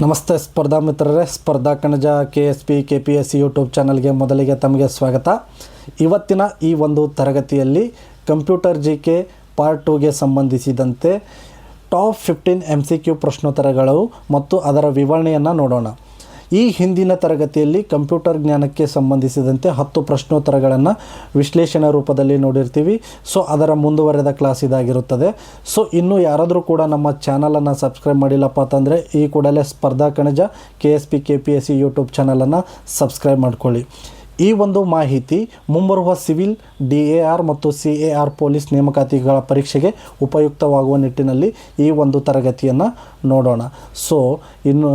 ನಮಸ್ತೆ ಸ್ಪರ್ಧಾ ಮಿತ್ರರೇ, ಸ್ಪರ್ಧಾ ಕಣಜ KSP KPSC ಯೂಟ್ಯೂಬ್ ಚಾನಲ್ಗೆ ಮೊದಲಿಗೆ ತಮಗೆ ಸ್ವಾಗತ. ಇವತ್ತಿನ ಈ ಒಂದು ತರಗತಿಯಲ್ಲಿ ಕಂಪ್ಯೂಟರ್ GK ಪಾರ್ಟ್ 2ಗೆ ಸಂಬಂಧಿಸಿದಂತೆ ಟಾಪ್ 15 MCQ ಪ್ರಶ್ನೋತ್ತರಗಳು ಮತ್ತು ಅದರ ವಿವರಣೆಯನ್ನು ನೋಡೋಣ. ಈ ಹಿಂದಿನ ತರಗತಿಯಲ್ಲಿ ಕಂಪ್ಯೂಟರ್ ಜ್ಞಾನಕ್ಕೆ ಸಂಬಂಧಿಸಿದಂತೆ 10 ಪ್ರಶ್ನೋತ್ತರಗಳನ್ನು ವಿಶ್ಲೇಷಣಾ ರೂಪದಲ್ಲಿ ನೋಡಿರ್ತೀವಿ. ಸೊ ಅದರ ಮುಂದುವರೆದ ಕ್ಲಾಸ್ ಇದಾಗಿರುತ್ತದೆ. ಸೊ ಇನ್ನೂ ಯಾರಾದರೂ ಕೂಡ ನಮ್ಮ ಚಾನಲನ್ನು ಸಬ್ಸ್ಕ್ರೈಬ್ ಮಾಡಿಲ್ಲಪ್ಪ ಅಂತಂದರೆ ಈ ಕೂಡಲೇ ಸ್ಪರ್ಧಾ ಕಣಜ KSP KPSC ಯೂಟ್ಯೂಬ್ ಚಾನಲನ್ನು ಸಬ್ಸ್ಕ್ರೈಬ್ ಮಾಡ್ಕೊಳ್ಳಿ. ಈ ಒಂದು ಮಾಹಿತಿ ಮುಂಬರುವ ಸಿವಿಲ್, DAR ಮತ್ತು CAR ಪೊಲೀಸ್ ನೇಮಕಾತಿಗಳ ಪರೀಕ್ಷೆಗೆ ಉಪಯುಕ್ತವಾಗುವ ನಿಟ್ಟಿನಲ್ಲಿ ಈ ಒಂದು ತರಗತಿಯನ್ನು ನೋಡೋಣ. ಸೊ ಇನ್ನು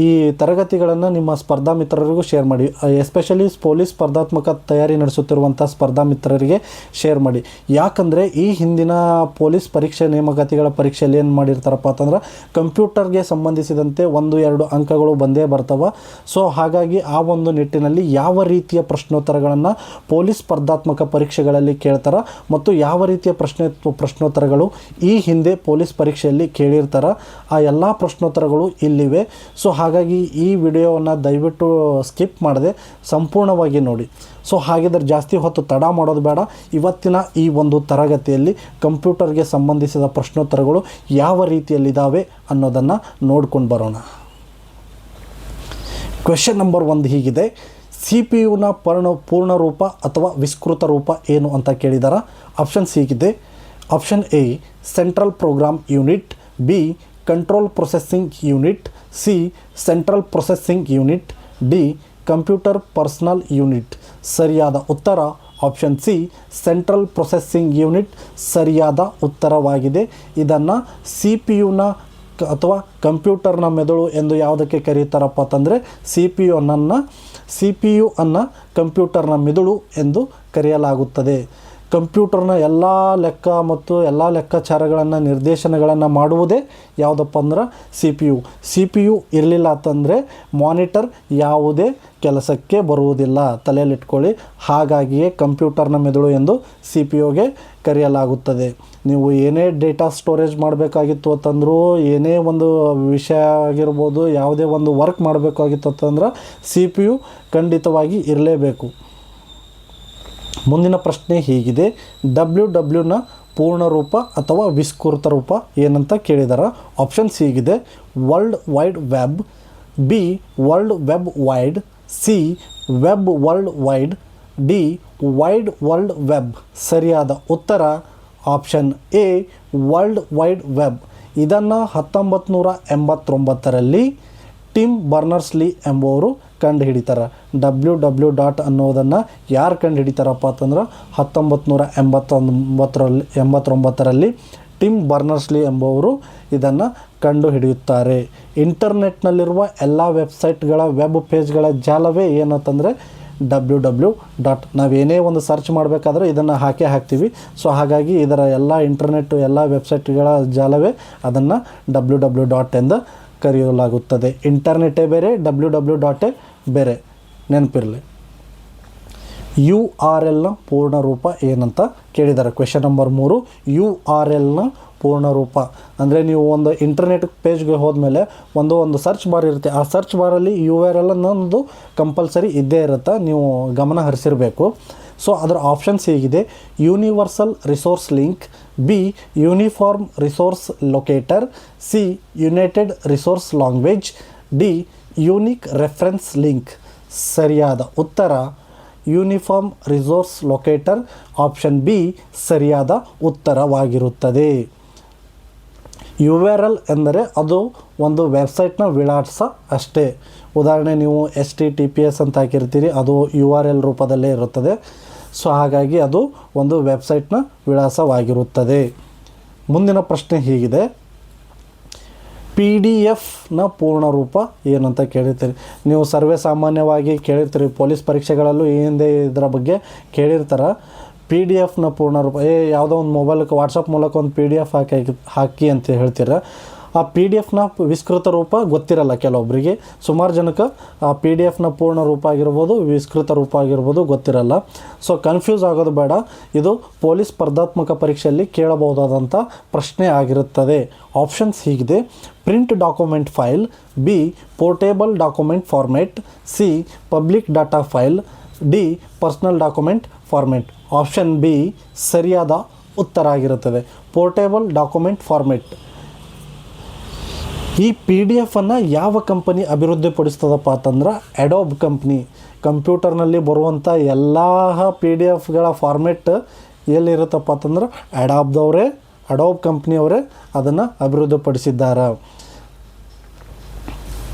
ಈ ತರಗತಿಗಳನ್ನು ನಿಮ್ಮ ಸ್ಪರ್ಧಾ ಮಿತ್ರರಿಗೂ ಶೇರ್ ಮಾಡಿ. ಎಸ್ಪೆಷಲಿ ಪೊಲೀಸ್ ಸ್ಪರ್ಧಾತ್ಮಕ ತಯಾರಿ ನಡೆಸುತ್ತಿರುವಂಥ ಸ್ಪರ್ಧಾ ಮಿತ್ರರಿಗೆ ಶೇರ್ ಮಾಡಿ. ಯಾಕಂದರೆ ಈ ಹಿಂದಿನ ಪೊಲೀಸ್ ಪರೀಕ್ಷೆ ನೇಮಕಾತಿಗಳ ಪರೀಕ್ಷೆಯಲ್ಲಿ ಏನು ಮಾಡಿರ್ತಾರಪ್ಪ ಅಂತಂದ್ರೆ ಕಂಪ್ಯೂಟರ್ಗೆ ಸಂಬಂಧಿಸಿದಂತೆ 1-2 ಅಂಕಗಳು ಬಂದೇ ಬರ್ತವೆ. ಸೊ ಹಾಗಾಗಿ ಆ ಒಂದು ನಿಟ್ಟಿನಲ್ಲಿ ಯಾವ ರೀತಿಯ ಪ್ರಶ್ನೋತ್ತರಗಳನ್ನು ಪೊಲೀಸ್ ಸ್ಪರ್ಧಾತ್ಮಕ ಪರೀಕ್ಷೆಗಳಲ್ಲಿ ಕೇಳ್ತಾರೆ ಮತ್ತು ಯಾವ ರೀತಿಯ ಪ್ರಶ್ನೋತ್ತರಗಳು ಈ ಹಿಂದೆ ಪೊಲೀಸ್ ಪರೀಕ್ಷೆಯಲ್ಲಿ ಕೇಳಿರ್ತಾರೆ, ಆ ಎಲ್ಲ ಪ್ರಶ್ನೋತ್ತರಗಳು ಇಲ್ಲಿವೆ. ಸೊ ಹಾಗಾಗಿ ಈ ವಿಡಿಯೋವನ್ನು ದಯವಿಟ್ಟು ಸ್ಕಿಪ್ ಮಾಡದೆ ಸಂಪೂರ್ಣವಾಗಿ ನೋಡಿ. ಸೊ ಹಾಗಿದ್ರೆ ಜಾಸ್ತಿ ಹೊತ್ತು ತಡ ಮಾಡೋದು ಬೇಡ. ಇವತ್ತಿನ ಈ ಒಂದು ತರಗತಿಯಲ್ಲಿ ಕಂಪ್ಯೂಟರ್ಗೆ ಸಂಬಂಧಿಸಿದ ಪ್ರಶ್ನೋತ್ತರಗಳು ಯಾವ ರೀತಿಯಲ್ಲಿದ್ದಾವೆ ಅನ್ನೋದನ್ನು ನೋಡ್ಕೊಂಡು ಬರೋಣ. ಕ್ವೆಶ್ಚನ್ ನಂಬರ್ 1 ಹೀಗಿದೆ: CPU ಪೂರ್ಣ ರೂಪ ಅಥವಾ ವಿಸ್ತೃತ ರೂಪ ಏನು ಅಂತ ಕೇಳಿದಾರೆ. ಆಪ್ಷನ್ಸ್ ಹೀಗಿದೆ. Option A central program unit, B control processing unit, C central processing unit, D computer personal unit. ಸರಿಯಾದ ಉತ್ತರ option C central processing unit ಸರಿಯಾದ ಉತ್ತರವಾಗಿದೆ. ಇದನ್ನು CPU ಅಥವಾ ಕಂಪ್ಯೂಟರ್ನ ಮೆದುಳು ಎಂದು ಯಾವುದಕ್ಕೆ ಕರೀತಾರಪ್ಪ ಅಂತಂದರೆ CPU ಅನ್ನು ಕಂಪ್ಯೂಟರ್ನ ಮೆದುಳು ಎಂದು ಕರೆಯಲಾಗುತ್ತದೆ. ಕಂಪ್ಯೂಟರ್ನ ಎಲ್ಲ ಲೆಕ್ಕ ಮತ್ತು ಎಲ್ಲ ಲೆಕ್ಕಾಚಾರಗಳನ್ನು ನಿರ್ದೇಶನಗಳನ್ನು ಮಾಡುವುದೇ ಯಾವುದಪ್ಪ ಅಂದ್ರೆ CPU ಇರಲಿಲ್ಲ ಅಂತಂದರೆ ಮಾನಿಟರ್ ಯಾವುದೇ ಕೆಲಸಕ್ಕೆ ಬರುವುದಿಲ್ಲ, ತಲೆಯಲ್ಲಿಟ್ಕೊಳ್ಳಿ. ಹಾಗಾಗಿಯೇ ಕಂಪ್ಯೂಟರ್ನ ಮೆದುಳು ಎಂದು CPUಗೆ ಕರೆಯಲಾಗುತ್ತದೆ. ನೀವು ಏನೇ ಡೇಟಾ ಸ್ಟೋರೇಜ್ ಮಾಡಬೇಕಾಗಿತ್ತು ಅಂತಂದರೂ, ಏನೇ ಒಂದು ವಿಷಯ ಆಗಿರ್ಬೋದು, ಯಾವುದೇ ಒಂದು ವರ್ಕ್ ಮಾಡಬೇಕಾಗಿತ್ತು ಅಂತಂದ್ರೆ CPU ಖಂಡಿತವಾಗಿ ಇರಲೇಬೇಕು. ಮುಂದಿನ ಪ್ರಶ್ನೆ ಹೀಗಿದೆ: WWನ ಪೂರ್ಣ ರೂಪ ಅಥವಾ ವಿಸ್ತೃತ ರೂಪ ಏನಂತ ಕೇಳಿದಾರೆ. ಆಪ್ಷನ್ಸ್ ಹೀಗಿದೆ: world wide web, B world web wide, C web world wide, D wide world web. ಸರಿಯಾದ ಉತ್ತರ option A world wide web. ಇದನ್ನು 1989ರಲ್ಲಿ ಟಿಮ್ ಬರ್ನರ್ಸ್-ಲೀ ಎಂಬುವರು ಕಂಡುಹಿಡಿತಾರೆ. WW ಅನ್ನೋದನ್ನು ಯಾರು ಕಂಡುಹಿಡಿತಾರಪ್ಪ ಅಂತಂದ್ರೆ 1989ರಲ್ಲಿ ಟಿಮ್ ಬರ್ನರ್ಸ್-ಲೀ ಎಂಬುವರು ಇದನ್ನು ಕಂಡುಹಿಡಿಯುತ್ತಾರೆ. ಇಂಟರ್ನೆಟ್ನಲ್ಲಿರುವ ಎಲ್ಲ ವೆಬ್ಸೈಟ್ಗಳ ವೆಬ್ ಪೇಜ್ಗಳ ಜಾಲವೇ ಏನಂತಂದರೆ WW. ನಾವೇನೇ ಒಂದು ಸರ್ಚ್ ಮಾಡಬೇಕಾದ್ರೆ ಇದನ್ನು ಹಾಕ್ತೀವಿ. ಸೊ ಹಾಗಾಗಿ ಇದರ ಎಲ್ಲ ಇಂಟರ್ನೆಟ್ ಎಲ್ಲ ವೆಬ್ಸೈಟ್ಗಳ ಜಾಲವೇ ಅದನ್ನು WW ಎಂದು ಕರೆಯಲಾಗುತ್ತದೆ. ಇಂಟರ್ನೆಟ್ಟೇ ಬೇರೆ, WW ಬೇರೆ, ನೆನಪಿರಲಿ. URLನ ಪೂರ್ಣ ರೂಪ ಏನಂತ ಕೇಳಿದ್ದಾರೆ. ಕ್ವೆಶ್ಚನ್ ನಂಬರ್ 3 URLನ ಪೂರ್ಣ ರೂಪ ಅಂದರೆ ನೀವು ಒಂದು ಇಂಟರ್ನೆಟ್ ಪೇಜ್ಗೆ ಹೋದ್ಮೇಲೆ ಒಂದು ಸರ್ಚ್ ಬಾರ್ ಇರುತ್ತೆ. ಆ ಸರ್ಚ್ ಬಾರಲ್ಲಿ URL ಅನ್ನೋದು ಕಂಪಲ್ಸರಿ ಇದ್ದೇ ಇರುತ್ತೆ, ನೀವು ಗಮನ ಹರಿಸಿರಬೇಕು. ಸೊ ಅದರ ಆಪ್ಷನ್ಸ್ ಹೀಗಿದೆ: universal resource link, B uniform resource locator, C United resource language, D unique reference link. ಸರಿಯಾದ ಉತ್ತರ uniform resource locator option B ಸರಿಯಾದ ಉತ್ತರವಾಗಿರುತ್ತದೆ. URL ಎಂದರೆ ಅದು ಒಂದು ವೆಬ್ಸೈಟ್ನ ವಿಳಾಸ ಅಷ್ಟೇ. ಉದಾಹರಣೆ ನೀವು HTTPS ಅಂತ ಹಾಕಿರ್ತೀರಿ, ಅದು URL ರೂಪದಲ್ಲೇ ಇರುತ್ತದೆ. ಸೊ ಹಾಗಾಗಿ ಅದು ಒಂದು ವೆಬ್ಸೈಟ್ನ ವಿಳಾಸವಾಗಿರುತ್ತದೆ. ಮುಂದಿನ ಪ್ರಶ್ನೆ ಹೀಗಿದೆ: PDFನ ಪೂರ್ಣ ರೂಪ ಏನಂತ ಕೇಳಿರ್ತೀರಿ. ನೀವು ಸರ್ವೇ ಸಾಮಾನ್ಯವಾಗಿ ಕೇಳಿರ್ತೀರಿ, ಪೊಲೀಸ್ ಪರೀಕ್ಷೆಗಳಲ್ಲೂ ಈ ಹಿಂದೆ ಇದರ ಬಗ್ಗೆ ಕೇಳಿರ್ತಾರೆ. PDFನ ಪೂರ್ಣ ರೂಪ ಯಾವುದೋ ಒಂದು ಮೊಬೈಲ್ಗೆ ವಾಟ್ಸಪ್ ಮೂಲಕ ಒಂದು PDF ಹಾಕಿ ಅಂತ ಹೇಳ್ತೀರ. ಆ ಪಿ ಡಿ ಎಫ್ನ ವಿಸ್ತೃತ ರೂಪ ಗೊತ್ತಿರಲ್ಲ ಕೆಲವೊಬ್ಬರಿಗೆ, ಸುಮಾರು ಜನಕ್ಕೆ ಆ ಪಿ ಡಿ ಎಫ್ನ ಪೂರ್ಣ ರೂಪ ಆಗಿರ್ಬೋದು, ವಿಸ್ತೃತ ರೂಪ ಆಗಿರ್ಬೋದು ಗೊತ್ತಿರಲ್ಲ. ಸೊ ಕನ್ಫ್ಯೂಸ್ ಆಗೋದು ಬೇಡ. ಇದು ಪೊಲೀಸ್ ಸ್ಪರ್ಧಾತ್ಮಕ ಪರೀಕ್ಷೆಯಲ್ಲಿ ಕೇಳಬಹುದಾದಂಥ ಪ್ರಶ್ನೆ ಆಗಿರುತ್ತದೆ. ಆಪ್ಷನ್ಸ್ ಹೀಗಿದೆ: print document file, B portable document format, C public data file, D personal document format. Option B ಸರಿಯಾದ ಉತ್ತರ ಆಗಿರುತ್ತದೆ, ಪೋರ್ಟೇಬಲ್ ಡಾಕ್ಯುಮೆಂಟ್ ಫಾರ್ಮೆಟ್. ಈ ಪಿ ಡಿ ಎಫನ್ನು ಯಾವ ಕಂಪನಿ ಅಭಿವೃದ್ಧಿಪಡಿಸ್ತದಪ್ಪ ಅಂತಂದ್ರೆ ಅಡೋಬ್ ಕಂಪ್ನಿ. ಕಂಪ್ಯೂಟರ್ನಲ್ಲಿ ಬರುವಂಥ ಎಲ್ಲ ಪಿ ಡಿ ಎಫ್ಗಳ ಫಾರ್ಮೆಟ್ ಎಲ್ಲಿರುತ್ತಪ್ಪ ಅಂತಂದ್ರೆ ಅಡೋಬ್ ಕಂಪ್ನಿಯವರೇ ಅದನ್ನು ಅಭಿವೃದ್ಧಿಪಡಿಸಿದ್ದಾರೆ.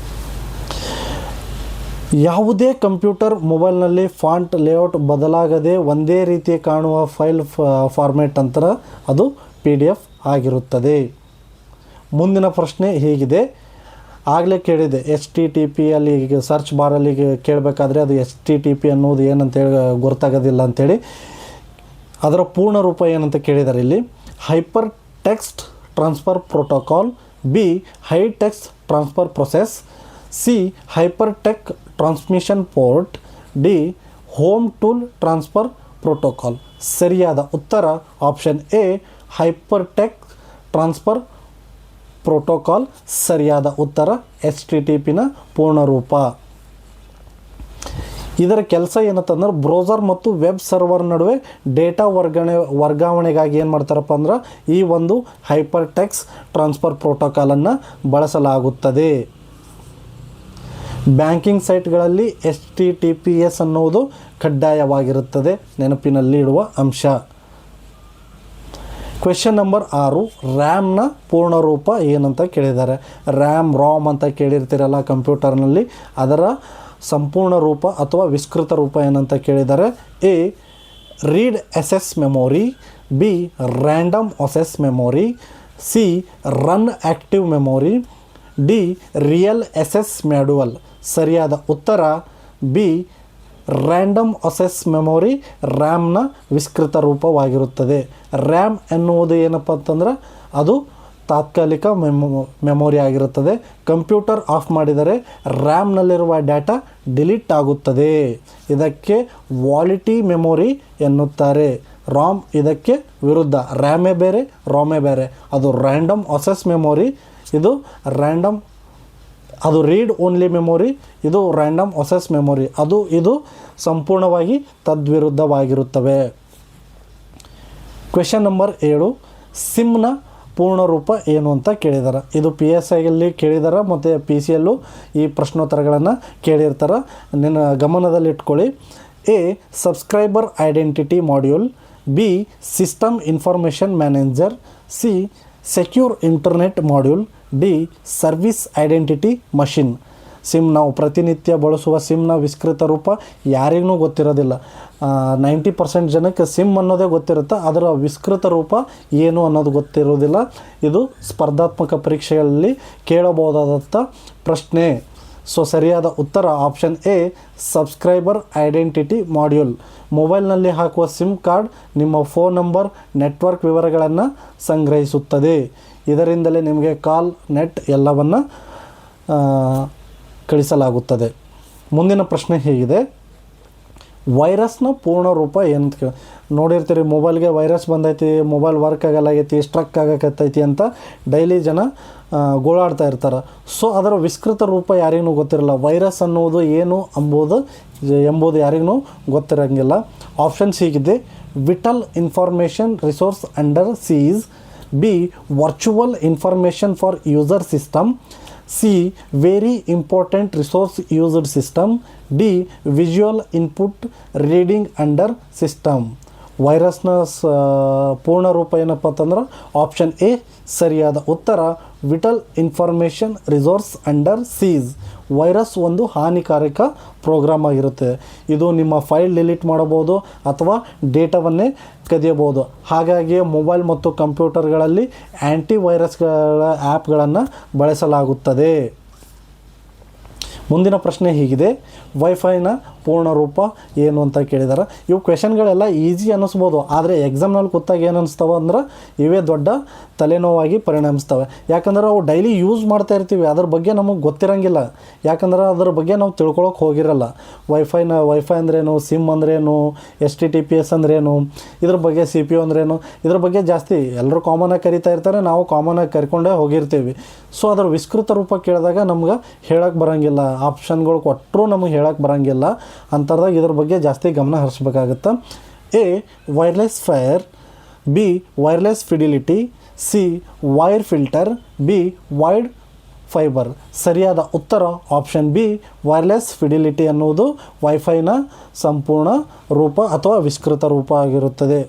ಯಾವುದೇ ಕಂಪ್ಯೂಟರ್ ಮೊಬೈಲ್ನಲ್ಲಿ ಫಾಂಟ್ ಲೇಔಟ್ ಬದಲಾಗದೆ ಒಂದೇ ರೀತಿ ಕಾಣುವ ಫೈಲ್ ಫಾರ್ಮೆಟ್ ಅಂತಾರೆ ಅದು ಪಿ ಡಿ ಎಫ್ ಆಗಿರುತ್ತದೆ. ಮುಂದಿನ ಪ್ರಶ್ನೆ ಹೀಗಿದೆ, ಆಗಲೇ ಕೇಳಿದೆ HTTP ಅಲ್ಲಿ ಸರ್ಚ್ ಬಾರಲ್ಲಿ ಕೇಳಬೇಕಾದ್ರೆ ಅದು HTTP ಅನ್ನೋದು ಏನಂತೇಳಿ ಗೊತ್ತಾಗೋದಿಲ್ಲ ಅಂಥೇಳಿ. ಅದರ ಪೂರ್ಣ ರೂಪ ಏನಂತ ಕೇಳಿದ್ದಾರೆ ಇಲ್ಲಿ: hyper text transfer protocol, B high text transfer process, C hyper tech transmission port, D home tool transfer protocol. ಸರಿಯಾದ ಉತ್ತರ option A hyper tech transfer protocol ಸರಿಯಾದ ಉತ್ತರ. HTTPನ ಪೂರ್ಣ ರೂಪ. ಇದರ ಕೆಲಸ ಏನಂತಂದ್ರೆ ಬ್ರೌಸರ್ ಮತ್ತು ವೆಬ್ ಸರ್ವರ್ ನಡುವೆ ಡೇಟಾ ವರ್ಗಾವಣೆಗಾಗಿ ಏನು ಮಾಡ್ತಾರಪ್ಪ ಅಂದ್ರೆ ಈ ಒಂದು ಹೈಪರ್ ಟೆಕ್ಸ್ಟ್ ಟ್ರಾನ್ಸ್ಫರ್ ಪ್ರೋಟೋಕಾಲನ್ನು ಬಳಸಲಾಗುತ್ತದೆ. ಬ್ಯಾಂಕಿಂಗ್ ಸೈಟ್ಗಳಲ್ಲಿ HTTPS ಅನ್ನುವುದು ಕಡ್ಡಾಯವಾಗಿರುತ್ತದೆ, ನೆನಪಿನಲ್ಲಿ ಇಡುವ ಅಂಶ. ಕ್ವೆಶ್ಚನ್ ನಂಬರ್ 6, ರ್ಯಾಮ್ನ ಪೂರ್ಣ ರೂಪ ಏನಂತ ಕೇಳಿದ್ದಾರೆ. ರಾಮ್ ಅಂತ ಕೇಳಿರ್ತೀರಲ್ಲ ಕಂಪ್ಯೂಟರ್ನಲ್ಲಿ, ಅದರ ಸಂಪೂರ್ಣ ರೂಪ ಅಥವಾ ವಿಸ್ತೃತ ರೂಪ ಏನಂತ ಕೇಳಿದ್ದಾರೆ. A read access memory, B random access memory, C run active memory, D real access module. ಸರಿಯಾದ ಉತ್ತರ ಬಿ ರ್ಯಾಂಡಮ್ ಅಸೆಸ್ ಮೆಮೊರಿ ರ್ಯಾಮ್ನ ವಿಸ್ತೃತ ರೂಪವಾಗಿರುತ್ತದೆ. ರ್ಯಾಮ್ ಎನ್ನುವುದು ಏನಪ್ಪ ಅಂತಂದ್ರೆ ಅದು ತಾತ್ಕಾಲಿಕ ಮೆಮೊರಿ ಆಗಿರುತ್ತದೆ. ಕಂಪ್ಯೂಟರ್ ಆಫ್ ಮಾಡಿದರೆ ರ್ಯಾಮ್ನಲ್ಲಿರುವ ಡಾಟಾ ಡಿಲೀಟ್ ಆಗುತ್ತದೆ. ಇದಕ್ಕೆ ವಾಲಿಟಿ ಮೆಮೊರಿ ಎನ್ನುತ್ತಾರೆ. ರಾಮ್ ಇದಕ್ಕೆ ವಿರುದ್ಧ, ರ್ಯಾಮೇ ಬೇರೆ ರಾಮೇ ಬೇರೆ. ಅದು ರ್ಯಾಂಡಮ್ ಅಸೆಸ್ ಮೆಮೊರಿ, ಅದು ರೀಡ್ ಓನ್ಲಿ ಮೆಮೊರಿ, ಇದು ರ್ಯಾಂಡಮ್ ಅಸೆಸ್ ಮೆಮೊರಿ. ಇದು ಸಂಪೂರ್ಣವಾಗಿ ತದ್ವಿರುದ್ಧವಾಗಿರುತ್ತವೆ. ಕ್ವೆಶ್ಚನ್ ನಂಬರ್ 7, ಸಿಮ್ನ ಪೂರ್ಣ ರೂಪ ಏನು ಅಂತ ಕೇಳಿದ್ದಾರೆ. ಇದು PSIಯಲ್ಲಿ ಕೇಳಿದ್ದಾರೆ ಮತ್ತು PCಯಲ್ಲೂ ಈ ಪ್ರಶ್ನೋತ್ತರಗಳನ್ನು ಕೇಳಿರ್ತಾರೆ. ನಿನ್ನ ಗಮನದಲ್ಲಿಟ್ಕೊಳ್ಳಿ. A subscriber identity module, B system information manager, C secure internet module, D service identity machine. SIM ನಾವು ಪ್ರತಿನಿತ್ಯ ಬಳಸುವ ಸಿಮ್ನ ವಿಸ್ತೃತ ರೂಪ ಯಾರಿಗೂ ಗೊತ್ತಿರೋದಿಲ್ಲ. 90% ಜನಕ್ಕೆ ಸಿಮ್ ಅನ್ನೋದೇ ಗೊತ್ತಿರುತ್ತೆ, ಅದರ ವಿಸ್ತೃತ ರೂಪ ಏನು ಅನ್ನೋದು ಗೊತ್ತಿರೋದಿಲ್ಲ. ಇದು ಸ್ಪರ್ಧಾತ್ಮಕ ಪರೀಕ್ಷೆಗಳಲ್ಲಿ ಕೇಳಬಹುದಾದಂಥ ಪ್ರಶ್ನೆ. ಸೊ ಸರಿಯಾದ ಉತ್ತರ option A subscriber identity module. ಮೊಬೈಲ್ನಲ್ಲಿ ಹಾಕುವ ಸಿಮ್ ಕಾರ್ಡ್ ನಿಮ್ಮ ಫೋನ್ ನಂಬರ್, ನೆಟ್ವರ್ಕ್ ವಿವರಗಳನ್ನು ಸಂಗ್ರಹಿಸುತ್ತದೆ. ಇದರಿಂದಲೇ ನಿಮಗೆ ಕಾಲ್, ನೆಟ್ ಎಲ್ಲವನ್ನು ಕಳಿಸಲಾಗುತ್ತದೆ. ಮುಂದಿನ ಪ್ರಶ್ನೆ ಹೀಗಿದೆ, ವೈರಸ್ನ ಪೂರ್ಣ ರೂಪ ಏನಂತ ನೋಡಿರ್ತೀರಿ. ಮೊಬೈಲ್ಗೆ ವೈರಸ್ ಬಂದೈತಿ, ಮೊಬೈಲ್ ವರ್ಕ್ ಆಗಲಾಗೈತಿ, ಸ್ಟ್ರಕ್ ಆಗಕತ್ತೈತಿ ಅಂತ ಡೈಲಿ ಜನ ಗೋಳಾಡ್ತಾ ಇರ್ತಾರೆ. ಸೊ ಅದರ ವಿಸ್ತೃತ ರೂಪ ಯಾರಿಗೂ ಗೊತ್ತಿರಲ್ಲ. ವೈರಸ್ ಅನ್ನುವುದು ಏನು ಎಂಬುದು ಯಾರಿಗೂ ಗೊತ್ತಿರೋಂಗಿಲ್ಲ. ಆಪ್ಷನ್ಸ್ ಹೀಗಿದೆ: vital information resource under seize, B virtual information for user system, C very important resource used system, D visual input reading under system. ವೈರಸ್ನ ಪೂರ್ಣ ರೂಪ ಏನಪ್ಪ ಅಂತಂದ್ರೆ ಆಪ್ಷನ್ ಎ ಸರಿಯಾದ ಉತ್ತರ vital information resource under seize. Virus ಒಂದು ಹಾನಿಕಾರಕ program ಆಗಿರುತ್ತೆ. ಇದು ನಿಮ್ಮ ಫೈಲ್ ಡಿಲೀಟ್ ಮಾಡಬಹುದು ಅಥವಾ ಡೇಟಾವನ್ನೇ ಕದಿಯಬಹುದು. ಹಾಗಾಗಿ ಮೊಬೈಲ್ ಮತ್ತು ಕಂಪ್ಯೂಟರ್ಗಳಲ್ಲಿ ಆ್ಯಂಟಿ ವೈರಸ್ಗಳ ಆ್ಯಪ್ಗಳನ್ನು ಬಳಸಲಾಗುತ್ತದೆ. ಮುಂದಿನ ಪ್ರಶ್ನೆ ಹೀಗಿದೆ, ವೈಫೈನ ಪೂರ್ಣ ರೂಪ ಏನು ಅಂತ ಕೇಳಿದ್ದಾರೆ. ಇವು ಕ್ವೆಶನ್ಗಳೆಲ್ಲ ಈಸಿ ಅನ್ನಿಸ್ಬೋದು, ಆದರೆ ಎಕ್ಸಾಮ್ನಲ್ಲಿ ಕೂತಾಗ ಏನು ಅನ್ನಿಸ್ತವೆ ಅಂದ್ರೆ ಇವೇ ದೊಡ್ಡ ತಲೆನೋವಾಗಿ ಪರಿಣಮಿಸ್ತವೆ. ಯಾಕಂದ್ರೆ ಅವು ಡೈಲಿ ಯೂಸ್ ಮಾಡ್ತಾ ಇರ್ತೀವಿ, ಅದ್ರ ಬಗ್ಗೆ ನಮಗೆ ಗೊತ್ತಿರಂಗಿಲ್ಲ. ಯಾಕಂದ್ರೆ ಅದ್ರ ಬಗ್ಗೆ ನಾವು ತಿಳ್ಕೊಳಕ್ಕೆ ಹೋಗಿರಲ್ಲ. ವೈಫೈ ಅಂದ್ರೇನು, ಸಿಮ್ ಅಂದ್ರೇನು, HTTPS ಅಂದ್ರೇನು, ಇದ್ರ ಬಗ್ಗೆ CPU ಅಂದ್ರೇನು, ಇದ್ರ ಬಗ್ಗೆ ಜಾಸ್ತಿ ಎಲ್ಲರೂ ಕಾಮನಾಗಿ ಕರಿತಾ ಇರ್ತಾರೆ, ನಾವು ಕಾಮನಾಗಿ ಕರ್ಕೊಂಡೇ ಹೋಗಿರ್ತೀವಿ. ಸೊ ಅದ್ರ ವಿಸ್ತೃತ ರೂಪ ಕೇಳಿದಾಗ ನಮ್ಗೆ ಹೇಳಕ್ಕೆ ಬರೋಂಗಿಲ್ಲ, ಆಪ್ಷನ್ಗಳು ಕೊಟ್ಟರು ನಮಗೆ ಹೇಳಕ್ಕೆ ಬರೋಂಗಿಲ್ಲ. ಅಂಥದ್ದಾಗ ಇದ್ರ ಬಗ್ಗೆ ಜಾಸ್ತಿ ಗಮನ ಹರಿಸ್ಬೇಕಾಗುತ್ತೆ. A wireless fire, B wireless fidelity, C wire filter, B wide fibre. ಸರಿಯಾದ ಉತ್ತರ ಆಪ್ಷನ್ ಬಿ ವೈರ್ಲೆಸ್ ಫಿಡಿಲಿಟಿ ಅನ್ನುವುದು ವೈಫೈನ ಸಂಪೂರ್ಣ ರೂಪ ಅಥವಾ ವಿಸ್ತೃತ ರೂಪ ಆಗಿರುತ್ತದೆ.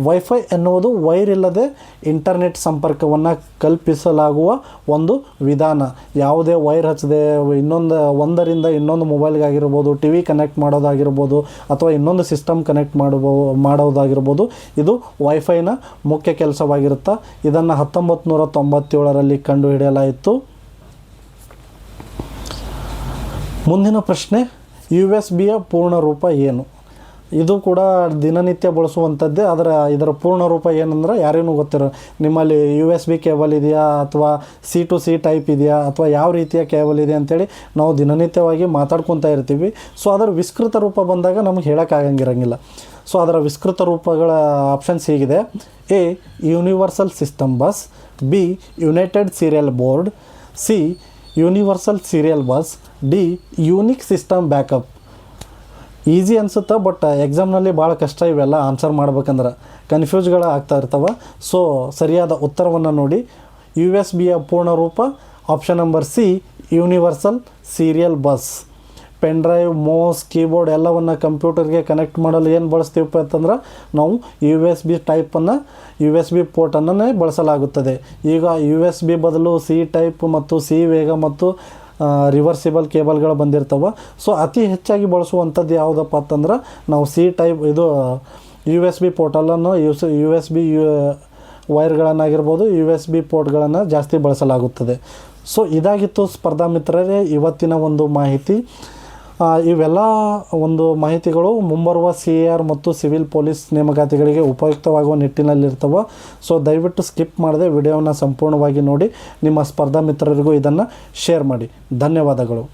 ವೈಫೈ ಎನ್ನುವುದು ವೈರ್ ಇಲ್ಲದೆ ಇಂಟರ್ನೆಟ್ ಸಂಪರ್ಕವನ್ನು ಕಲ್ಪಿಸಲಾಗುವ ಒಂದು ವಿಧಾನ. ಯಾವುದೇ ವೈರ್ ಹಚ್ಚದೆ ಒಂದರಿಂದ ಇನ್ನೊಂದು ಮೊಬೈಲ್ಗಾಗಿರ್ಬೋದು, TV ಕನೆಕ್ಟ್ ಮಾಡೋದಾಗಿರ್ಬೋದು, ಅಥವಾ ಇನ್ನೊಂದು ಸಿಸ್ಟಮ್ ಕನೆಕ್ಟ್ ಮಾಡೋದಾಗಿರ್ಬೋದು, ಇದು ವೈಫೈನ ಮುಖ್ಯ ಕೆಲಸವಾಗಿರುತ್ತೆ. ಇದನ್ನು 1997ರಲ್ಲಿ ಕಂಡುಹಿಡಿಯಲಾಯಿತು. ಮುಂದಿನ ಪ್ರಶ್ನೆ, USB ಪೂರ್ಣ ರೂಪ ಏನು? ಇದು ಕೂಡ ದಿನನಿತ್ಯ ಬಳಸುವಂಥದ್ದೇ, ಆದರೆ ಇದರ ಪೂರ್ಣ ರೂಪ ಏನಂದ್ರೆ ಯಾರೇನೂ ಗೊತ್ತಿರೋ. ನಿಮ್ಮಲ್ಲಿ USB ಕೇಬಲ್ ಇದೆಯಾ, ಅಥವಾ C to C ಟೈಪ್ ಇದೆಯಾ, ಅಥವಾ ಯಾವ ರೀತಿಯ ಕೇಬಲ್ ಇದೆ ಅಂತೇಳಿ ನಾವು ದಿನನಿತ್ಯವಾಗಿ ಮಾತಾಡ್ಕೊತಾ ಇರ್ತೀವಿ. ಸೊ ಅದರ ವಿಸ್ತೃತ ರೂಪ ಬಂದಾಗ ನಮಗೆ ಹೇಳೋಕ್ಕಾಗಂಗಿರಂಗಿಲ್ಲ. ಸೊ ಅದರ ವಿಸ್ತೃತ ರೂಪಗಳ ಆಪ್ಷನ್ಸ್ ಹೀಗಿದೆ: A universal system bus, be united serial board, C universal serial bus, D unique system backup. Easy ಅನಿಸುತ್ತೆ, ಬಟ್ ಎಕ್ಸಾಮ್ನಲ್ಲಿ ಭಾಳ ಕಷ್ಟ ಇವೆಲ್ಲ ಆನ್ಸರ್ ಮಾಡ್ಬೇಕಂದ್ರೆ, ಕನ್ಫ್ಯೂಸ್ಗಳು ಆಗ್ತಾ ಇರ್ತವೆ. ಸೊ ಸರಿಯಾದ ಉತ್ತರವನ್ನು ನೋಡಿ. USB ಪೂರ್ಣ ರೂಪ option number C universal serial bus. Pen drive, mouse, keyboard ಎಲ್ಲವನ್ನು ಕಂಪ್ಯೂಟರ್ಗೆ ಕನೆಕ್ಟ್ ಮಾಡಲು ಏನು ಬಳಸ್ತೀವಪ್ಪ ಅಂತಂದ್ರೆ ನಾವು USB ಟೈಪನ್ನು, USB ಪೋರ್ಟನ್ನೇ ಬಳಸಲಾಗುತ್ತದೆ. ಈಗ USB ಬದಲು C ಟೈಪ್ ಮತ್ತು C ವೇಗ ಮತ್ತು ರಿವರ್ಸಿಬಲ್ ಕೇಬಲ್ಗಳು ಬಂದಿರ್ತವೆ. ಸೊ ಅತಿ ಹೆಚ್ಚಾಗಿ ಬಳಸುವಂಥದ್ದು ಯಾವುದಪ್ಪ ಅಂತಂದ್ರೆ ನಾವು C ಟೈಪ್, ಇದು USB ಪೋರ್ಟಲನ್ನು USB ವೈರ್ಗಳನ್ನಾಗಿರ್ಬೋದು, USB ಪೋರ್ಟ್ಗಳನ್ನು ಜಾಸ್ತಿ ಬಳಸಲಾಗುತ್ತದೆ. ಸೊ ಇದಾಗಿತ್ತು ಸ್ಪರ್ಧಾ ಮಿತ್ರರೇ ಇವತ್ತಿನ ಒಂದು ಮಾಹಿತಿ. ಇವೆಲ್ಲ ಒಂದು ಮಾಹಿತಿಗಳು ಮುಂಬರುವ CAR ಮತ್ತು ಸಿವಿಲ್ ಪೊಲೀಸ್ ನೇಮಕಾತಿಗಳಿಗೆ ಉಪಯುಕ್ತವಾಗುವ ನಿಟ್ಟಿನಲ್ಲಿರ್ತವೆ. ಸೊ ದಯವಿಟ್ಟು ಸ್ಕಿಪ್ ಮಾಡದೆ ವಿಡಿಯೋವನ್ನು ಸಂಪೂರ್ಣವಾಗಿ ನೋಡಿ, ನಿಮ್ಮ ಸ್ಪರ್ಧಾ ಮಿತ್ರರಿಗೂ ಇದನ್ನು ಶೇರ್ ಮಾಡಿ. ಧನ್ಯವಾದಗಳು.